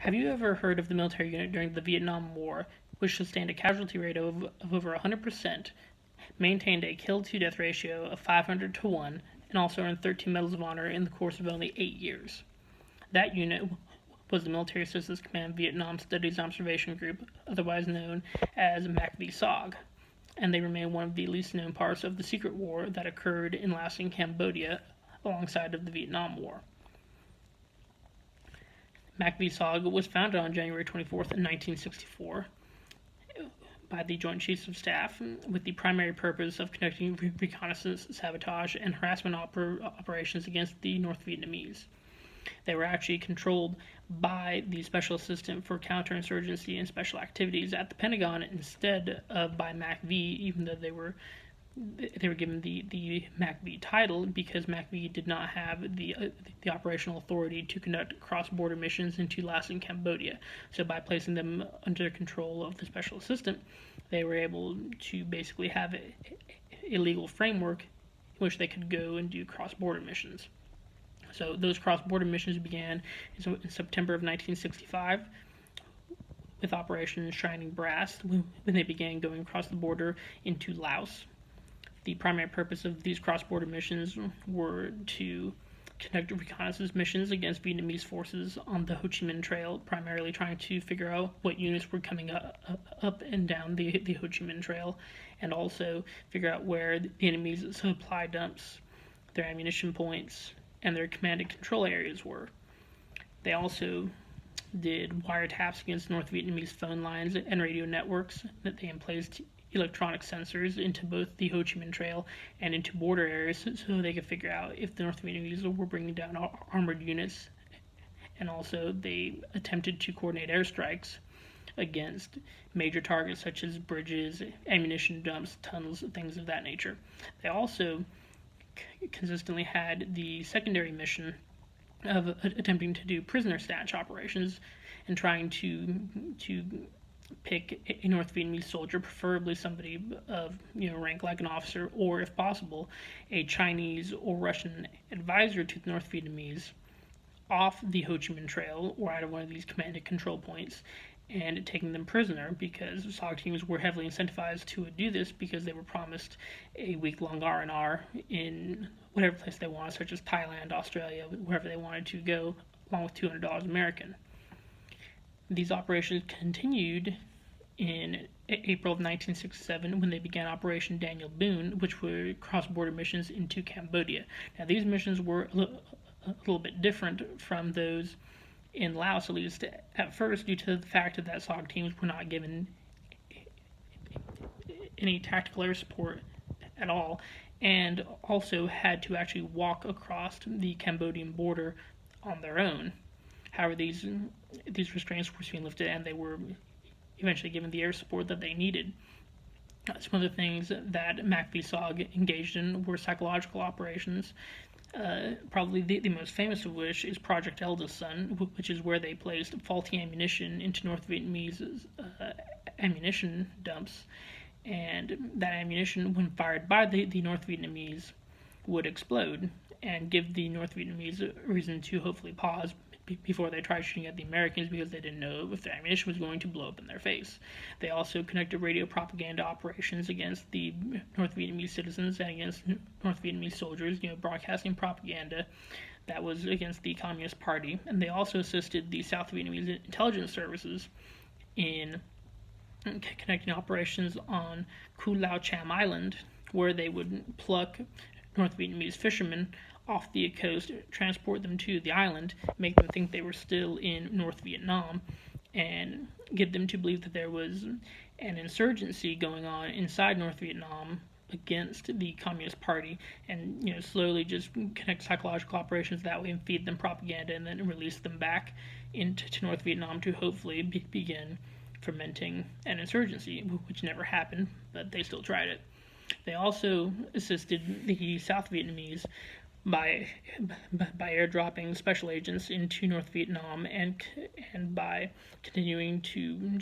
Have you ever heard of the military unit during the Vietnam War, which sustained a casualty rate of over 100%, maintained a kill-to-death ratio of 500 to 1, and also earned 13 Medals of Honor in the course of only 8 years? That unit was the Military Assistance Command Vietnam Studies Observation Group, otherwise known as MACV-SOG, and they remain one of the least known parts of the secret war that occurred in Laos and Cambodia alongside of the Vietnam War. MACV-SOG was founded on January 24th, 1964 by the Joint Chiefs of Staff with the primary purpose of conducting reconnaissance, sabotage, and harassment operations against the North Vietnamese. They were actually controlled by the Special Assistant for Counterinsurgency and Special Activities at the Pentagon instead of by MACV, even though they were given the MACV title because MACV did not have the operational authority to conduct cross-border missions into Laos and Cambodia. So by placing them under control of the Special Assistant, they were able to basically have a legal framework in which they could go and do cross-border missions. So those cross-border missions began in September of 1965 with Operation Shining Brass when they began going across the border into Laos. The primary purpose of these cross-border missions were to conduct reconnaissance missions against Vietnamese forces on the Ho Chi Minh Trail, primarily trying to figure out what units were coming up and down the Ho Chi Minh Trail, and also figure out where the enemy's supply dumps, their ammunition points, and their command and control areas were. They also did wiretaps against North Vietnamese phone lines and radio networks that they placed electronic sensors into both the Ho Chi Minh Trail and into border areas so they could figure out if the North Vietnamese were bringing down armored units. And also they attempted to coordinate airstrikes against major targets such as bridges, ammunition dumps, tunnels, things of that nature. They also consistently had the secondary mission of attempting to do prisoner snatch operations and trying to pick a North Vietnamese soldier, preferably somebody of rank like an officer, or if possible, a Chinese or Russian advisor to the North Vietnamese, off the Ho Chi Minh Trail or out of one of these command and control points, and taking them prisoner because SOG teams were heavily incentivized to do this because they were promised a week-long R&R in whatever place they wanted, such as Thailand, Australia, wherever they wanted to go, along with $200 American. These operations continued in April of 1967 when they began Operation Daniel Boone, which were cross-border missions into Cambodia. Now, these missions were a little bit different from those in Laos, at least at first, due to the fact that SOG teams were not given any tactical air support at all, and also had to actually walk across the Cambodian border on their own. However, these restraints were soon lifted, and they were eventually given the air support that they needed. Some of the things that MACV-SOG engaged in were psychological operations, probably the most famous of which is Project Eldest Son, which is where they placed faulty ammunition into North Vietnamese ammunition dumps, and that ammunition, when fired by the North Vietnamese, would explode and give the North Vietnamese a reason to hopefully pause before they tried shooting at the Americans because they didn't know if their ammunition was going to blow up in their face. They also conducted radio propaganda operations against the North Vietnamese citizens and against North Vietnamese soldiers, broadcasting propaganda that was against the Communist Party. And they also assisted the South Vietnamese intelligence services in connecting operations on Cu Lao Cham Island, where they would pluck North Vietnamese fishermen off the coast, transport them to the island, make them think they were still in North Vietnam, and get them to believe that there was an insurgency going on inside North Vietnam against the Communist Party, and slowly just connect psychological operations that way and feed them propaganda, and then release them back into North Vietnam to hopefully begin fermenting an insurgency, which never happened, but they still tried it. They also assisted the South Vietnamese by airdropping special agents into North Vietnam and by continuing to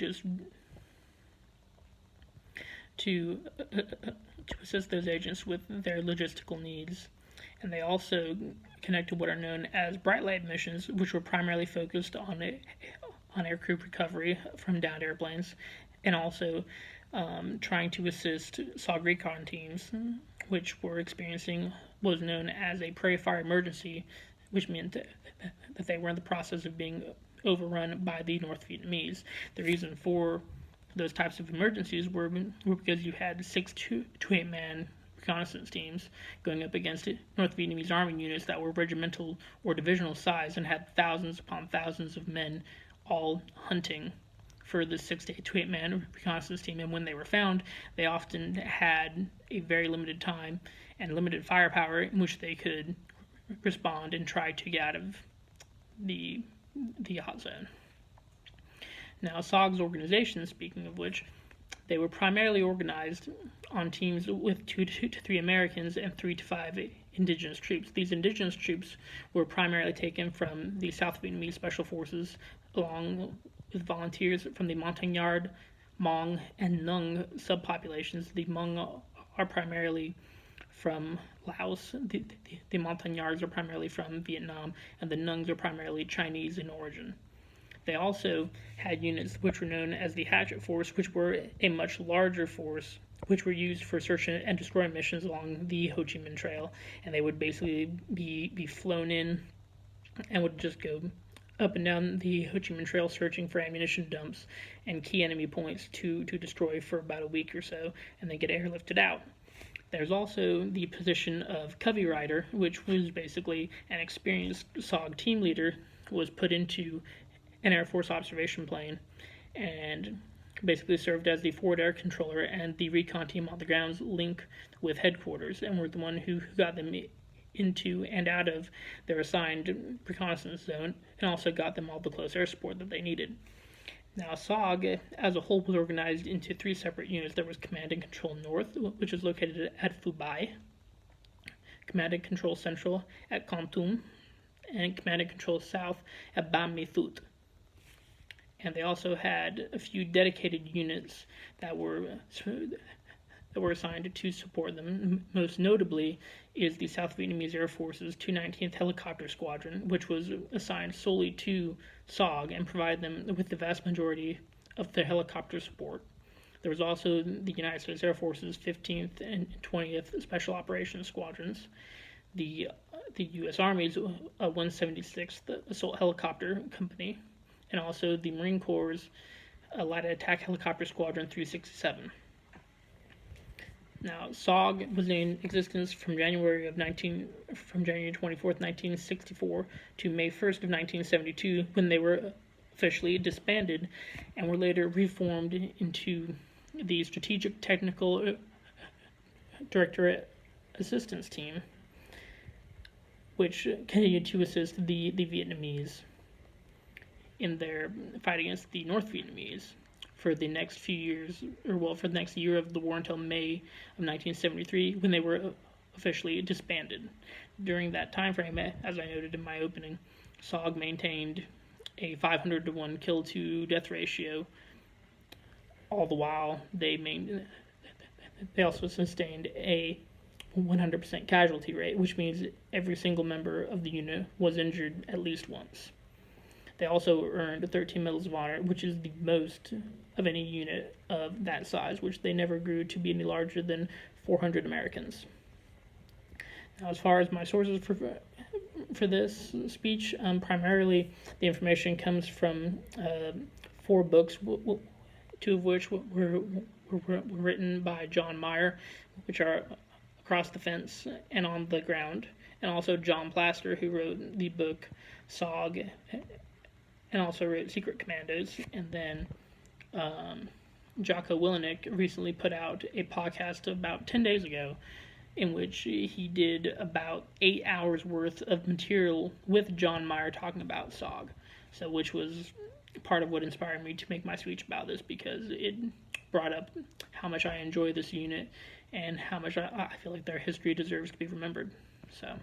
assist those agents with their logistical needs. And they also connected what are known as bright light missions, which were primarily focused on on aircrew recovery from downed airplanes, and also trying to assist SOG recon teams, which were experiencing what was known as a prairie fire emergency, which meant that they were in the process of being overrun by the North Vietnamese. The reason for those types of emergencies were because you had 6 to 8 man reconnaissance teams going up against North Vietnamese army units that were regimental or divisional size and had thousands upon thousands of men all hunting for the 6 to 8 man reconnaissance team. And when they were found, they often had a very limited time and limited firepower in which they could respond and try to get out of the hot zone. Now, SOG's organization, speaking of which, they were primarily organized on teams with 2 to 3 Americans and 3 to 5 indigenous troops. These indigenous troops were primarily taken from the South Vietnamese Special Forces, along with volunteers from the Montagnard, Hmong, and Nung subpopulations. The Hmong are primarily from Laos, the Montagnards are primarily from Vietnam, and the Nungs are primarily Chinese in origin. They also had units which were known as the Hatchet Force, which were a much larger force, which were used for search and destroy missions along the Ho Chi Minh Trail, and they would basically be flown in and would just go up and down the Ho Chi Minh Trail searching for ammunition dumps and key enemy points to destroy for about a week or so, and then get airlifted out. There's also the position of Covey Rider, which was basically an experienced SOG team leader, was put into an Air Force observation plane and basically served as the forward air controller and the recon team on the ground's link with headquarters, and were the one who got them into and out of their assigned reconnaissance zone, and also got them all the close air support that they needed. Now, SOG as a whole was organized into 3 separate units. There was Command and Control North, which is located at Phu Bai, Command and Control Central at Com Tum, and Command and Control South at Bam Mi Thut. And they also had a few dedicated units that were assigned to support them. Most notably is the South Vietnamese Air Force's 219th Helicopter Squadron, which was assigned solely to SOG and provided them with the vast majority of their helicopter support. There was also the United States Air Force's 15th and 20th Special Operations Squadrons, the U.S. Army's 176th Assault Helicopter Company, and also the Marine Corps' Light Attack Helicopter Squadron 367. Now, SOG was in existence from January 24th, 1964 to May 1st of 1972, when they were officially disbanded and were later reformed into the Strategic Technical Directorate Assistance Team, which continued to assist the Vietnamese in their fight against the North Vietnamese for the next few years, for the next year of the war until May of 1973, when they were officially disbanded. During that time frame, as I noted in my opening, SOG maintained a 500-to-1 kill-to-death ratio. All the while, they also sustained a 100% casualty rate, which means every single member of the unit was injured at least once. They also earned 13 Medals of Honor, which is the most of any unit of that size, which they never grew to be any larger than 400 Americans. Now, as far as my sources for this speech, primarily the information comes from 4 books, 2 of which were written by John Meyer, which are Across the Fence and On the Ground, and also John Plaster, who wrote the book SOG, and also wrote Secret Commandos. And then Jocko Willenick recently put out a podcast about 10 days ago in which he did about 8 hours worth of material with John Meyer talking about SOG, so which was part of what inspired me to make my speech about this, because it brought up how much I enjoy this unit and how much I feel like their history deserves to be remembered. So